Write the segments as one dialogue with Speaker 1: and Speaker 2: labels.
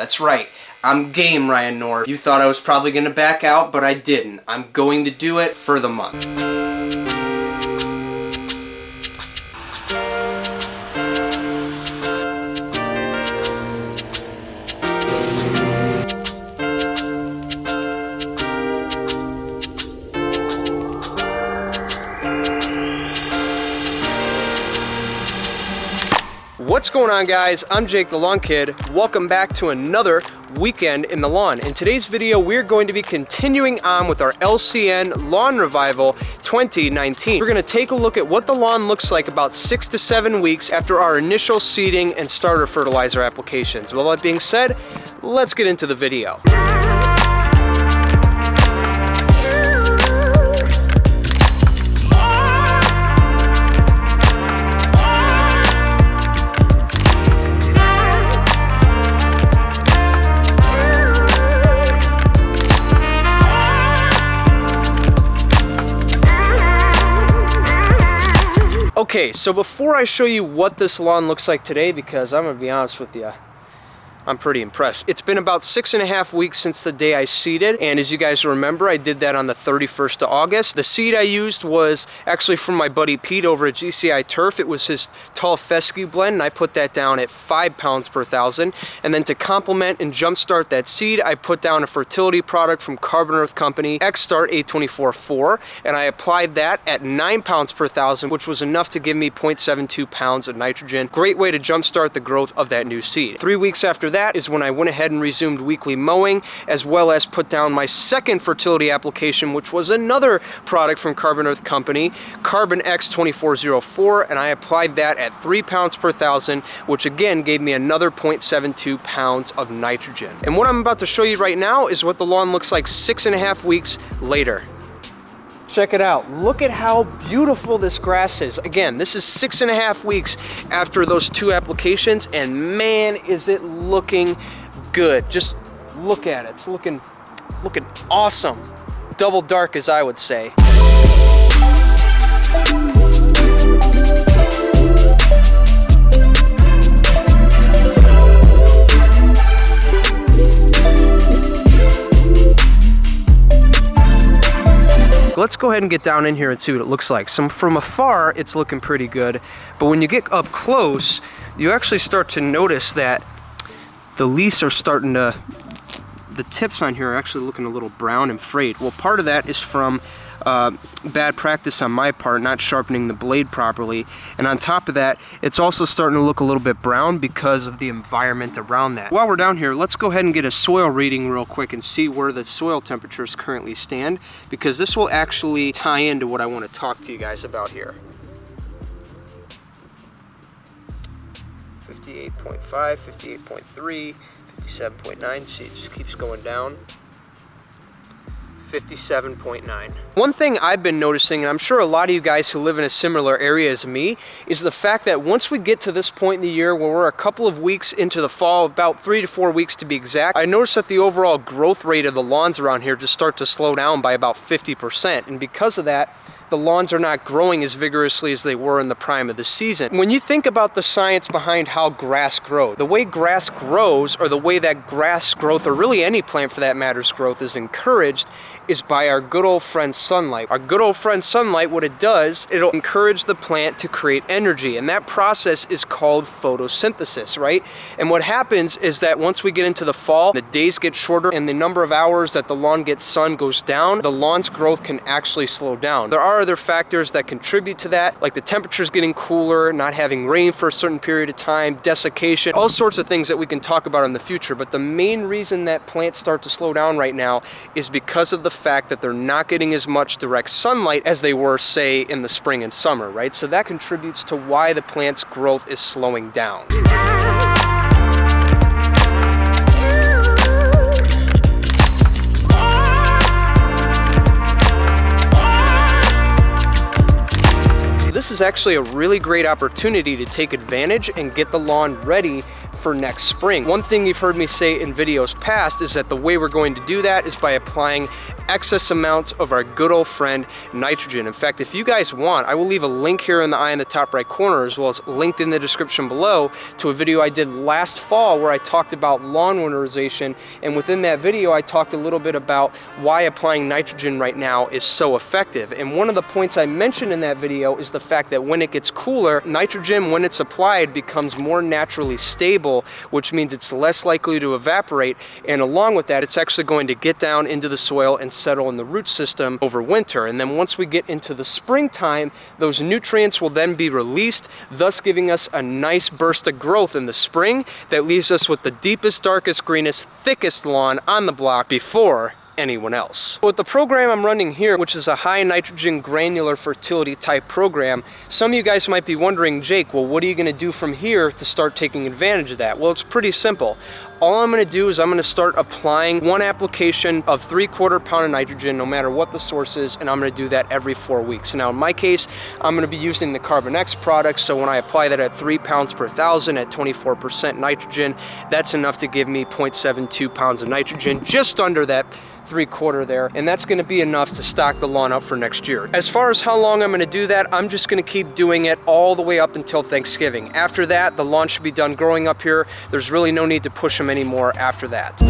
Speaker 1: That's right. I'm game, Ryan North. You thought I was probably going to back out, but I didn't. I'm going to do it for the month. What's going on, guys? I'm Jake the Lawn Kid. Welcome back to another weekend in the lawn. In today's video, we're going to be continuing on with our LCN Lawn Revival 2019. We're going to take a look at what the lawn looks like about 6 to 7 weeks after our initial seeding and starter fertilizer applications. With all that being said, let's get into the video. Okay, so before I show you what this lawn looks like today, because I'm gonna be honest with you, I'm pretty impressed. It's been about 6.5 weeks since the day I seeded, and as you guys remember, I did that on the 31st of August. The seed I used was actually from my buddy Pete over at GCI Turf. It was his tall fescue blend, and I put that down at 5 pounds per thousand. And then to complement and jumpstart that seed, I put down a fertility product from Carbon Earth Company, X-Start 824-4, and I applied that at 9 pounds per thousand, which was enough to give me 0.72 pounds of nitrogen. Great way to jumpstart the growth of that new seed. 3 weeks after that is when I went ahead and resumed weekly mowing, as well as put down my second fertility application, which was another product from Carbon Earth Company, Carbon X2404, and I applied that at 3 pounds per thousand, which again gave me another 0.72 pounds of nitrogen. And what I'm about to show you right now is what the lawn looks like 6.5 weeks later. Check it out. Look at how beautiful this grass is. Again, this is 6.5 weeks after those 2 applications, and man, is it looking good. Just look at it. It's looking awesome. Double dark, as I would say. Let's go ahead and get down in here and see what it looks like. So from afar, it's looking pretty good, but when you get up close, you actually start to notice that the leaves are starting to, the tips on here are actually looking a little brown and frayed. Well, part of that is from bad practice on my part, not sharpening the blade properly, and on top of that, it's also starting to look a little bit brown because of the environment around that. While we're down here, let's go ahead and get a soil reading real quick and see where the soil temperatures currently stand, because this will actually tie into what I want to talk to you guys about here. 58.5, 58.3, 57.9, see, it just keeps going down. 57.9. One thing I've been noticing, and I'm sure a lot of you guys who live in a similar area as me, is the fact that once we get to this point in the year where we're a couple of weeks into the fall, about 3 to 4 weeks to be exact, I noticed that the overall growth rate of the lawns around here just start to slow down by about 50%. And because of that, the lawns are not growing as vigorously as they were in the prime of the season. When you think about the science behind how grass grows, the way grass grows, or the way that grass growth, or really any plant for that matter's growth, is encouraged, is by our good old friend sunlight. Our good old friend sunlight, what it does, it'll encourage the plant to create energy, and that process is called photosynthesis, right? And what happens is that once we get into the fall, the days get shorter and the number of hours that the lawn gets sun goes down, the lawn's growth can actually slow down. There are other factors that contribute to that, like the temperatures getting cooler, not having rain for a certain period of time, desiccation, all sorts of things that we can talk about in the future. But the main reason that plants start to slow down right now is because of the fact that they're not getting as much direct sunlight as they were, say, in the spring and summer, right? So that contributes to why the plant's growth is slowing down. This is actually a really great opportunity to take advantage and get the lawn ready for next spring. One thing you've heard me say in videos past is that the way we're going to do that is by applying excess amounts of our good old friend nitrogen. In fact, if you guys want, I will leave a link here in the eye in the top right corner, as well as linked in the description below, to a video I did last fall where I talked about lawn winterization, and within that video I talked a little bit about why applying nitrogen right now is so effective. And one of the points I mentioned in that video is the fact that when it gets cooler, nitrogen, when it's applied, becomes more naturally stable, which means it's less likely to evaporate, and along with that, it's actually going to get down into the soil and settle in the root system over winter. And then once we get into the springtime, those nutrients will then be released, thus giving us a nice burst of growth in the spring that leaves us with the deepest, darkest, greenest, thickest lawn on the block before anyone else. With the program I'm running here, which is a high nitrogen granular fertility type program, some of you guys might be wondering, Jake, well, what are you going to do from here to start taking advantage of that? Well, it's pretty simple. All I'm going to do is I'm going to start applying one application of 3/4 pound of nitrogen, no matter what the source is, and I'm going to do that every 4 weeks. Now, in my case, I'm going to be using the Carbon X product, so when I apply that at 3 pounds per thousand at 24% nitrogen, that's enough to give me 0.72 pounds of nitrogen, just under that 3/4 there, and that's going to be enough to stock the lawn up for next year. As far as how long I'm going to do that, I'm just going to keep doing it all the way up until Thanksgiving. After that, the lawn should be done growing up here. There's really no need to push them anymore after that.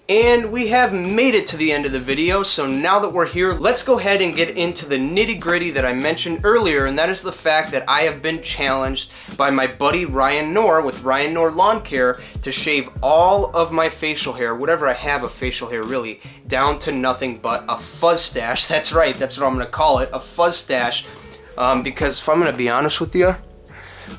Speaker 1: And we have made it to the end of the video, so now that we're here, let's go ahead and get into the nitty-gritty that I mentioned earlier, and that is the fact that I have been challenged by my buddy Ryan Knorr with Ryan Knorr Lawn Care to shave all of my facial hair, whatever I have of facial hair really, down to nothing but a fuzz stash. That's right, that's what I'm going to call it, a fuzz stash, because if I'm going to be honest with you,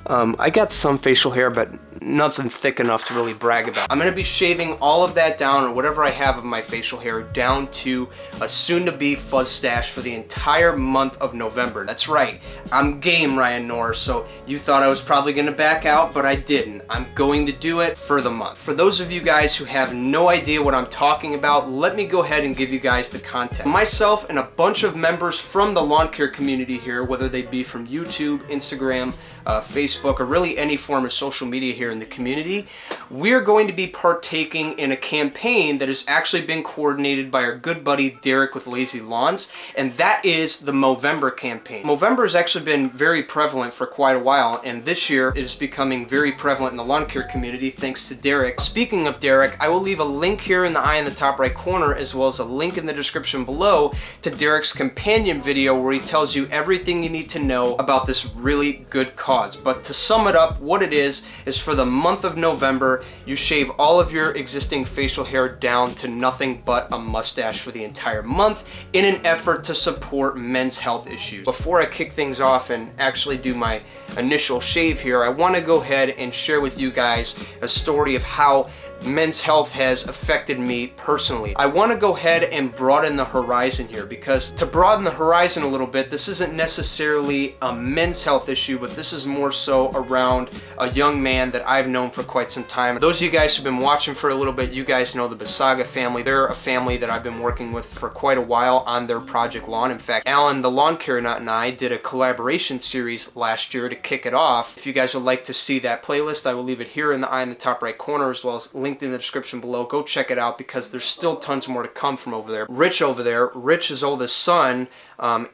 Speaker 1: I got some facial hair, but nothing thick enough to really brag about. I'm going to be shaving all of that down, or whatever I have of my facial hair, down to a soon-to-be fuzz stash for the entire month of November. That's right, I'm game, Ryan Knorr, so you thought I was probably going to back out, but I didn't. I'm going to do it for the month. For those of you guys who have no idea what I'm talking about, let me go ahead and give you guys the context. Myself and a bunch of members from the lawn care community here, whether they be from YouTube, Instagram, Facebook, or really any form of social media here in the community, we're going to be partaking in a campaign that has actually been coordinated by our good buddy Derek with Lazy Lawns, and that is the Movember campaign. Movember has actually been very prevalent for quite a while, and this year it is becoming very prevalent in the lawn care community thanks to Derek. Speaking of Derek, I will leave a link here in the eye in the top right corner, as well as a link in the description below to Derek's companion video where he tells you everything you need to know about this really good cause. But to sum it up, what it is for the month of November, you shave all of your existing facial hair down to nothing but a mustache for the entire month in an effort to support men's health issues. Before I kick things off and actually do my initial shave here, I want to go ahead and share with you guys a story of how men's health has affected me personally. I want to go ahead and broaden the horizon here, because to broaden the horizon a little bit, this isn't necessarily a men's health issue, but this is more so around a young man that I've known for quite some time. Those of you guys who've been watching for a little bit, you guys know the Basaga family. They're a family that I've been working with for quite a while on their Project Lawn. In fact, Alan, the lawn care nut, and I did a collaboration series last year to kick it off. If you guys would like to see that playlist, I will leave it here in the eye in the top right corner, as well as link linked in the description below. Go check it out because there's still tons more to come from over there. Rich over there, Rich's oldest son,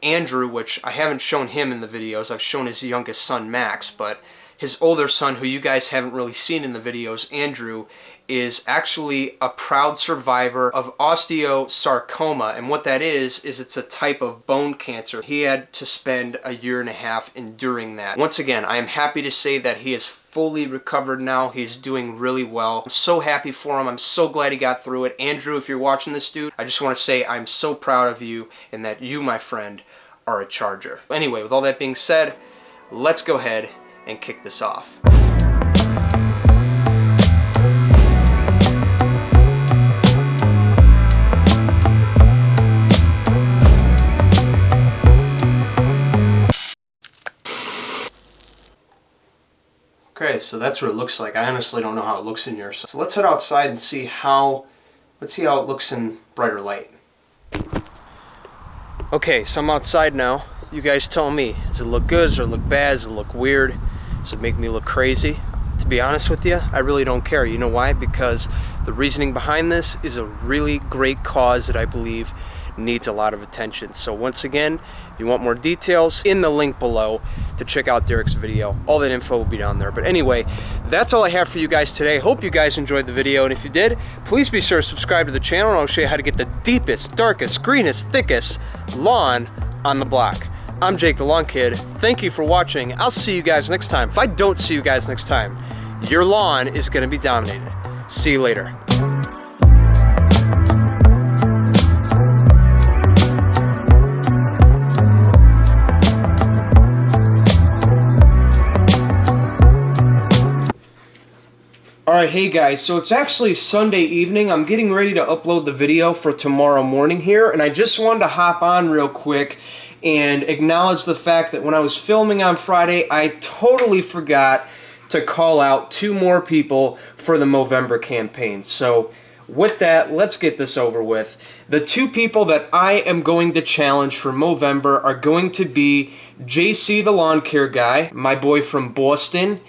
Speaker 1: Andrew, which I haven't shown him in the videos. I've shown his youngest son, Max, but his older son, who you guys haven't really seen in the videos, Andrew, is actually a proud survivor of osteosarcoma. And what that is it's a type of bone cancer. He had to spend a year and a half enduring that. Once again, I am happy to say that he is fully recovered now. He's doing really well. I'm so happy for him. I'm so glad he got through it. Andrew, if you're watching this, dude, I just want to say I'm so proud of you and that you, my friend, are a Charger. Anyway, with all that being said, let's go ahead and kick this off. Okay, so that's what it looks like. I honestly don't know how it looks in here. So let's head outside and see how it looks in brighter light. Okay, so I'm outside now. You guys tell me, does it look good? Does it look bad? Does it look weird? Does it make me look crazy? To be honest with you, I really don't care. You know why? Because the reasoning behind this is a really great cause that I believe needs a lot of attention. So once again, if you want more details, in the link below to check out Derek's video. All that info will be down there. But anyway, that's all I have for you guys today. Hope you guys enjoyed the video, and if you did, please be sure to subscribe to the channel, and I'll show you how to get the deepest, darkest, greenest, thickest lawn on the block. I'm Jake the Lawn Kid. Thank you for watching. I'll see you guys next time. If I don't see you guys next time, your lawn is going to be dominated. See you later. Alright, hey guys, so it's actually Sunday evening. I'm getting ready to upload the video for tomorrow morning here, and I just wanted to hop on real quick and acknowledge the fact that when I was filming on Friday, I totally forgot to call out 2 more people for the Movember campaign. So with that, let's get this over with. The 2 people that I am going to challenge for Movember are going to be JC the Lawn Care Guy, my boy from Boston,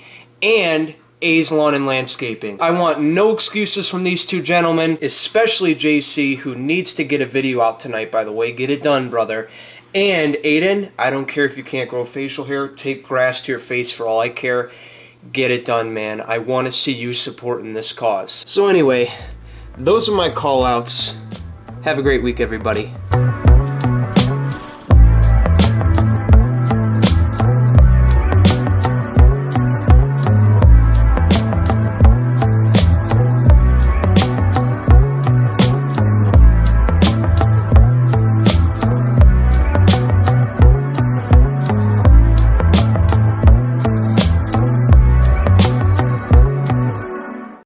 Speaker 1: and A's Lawn and Landscaping. I want no excuses from these 2 gentlemen, especially JC, who needs to get a video out tonight, by the way. Get it done, brother. And Aiden, I don't care if you can't grow facial hair, tape grass to your face for all I care. Get it done, man. I want to see you supporting this cause. So anyway, those are my call outs. Have a great week, everybody.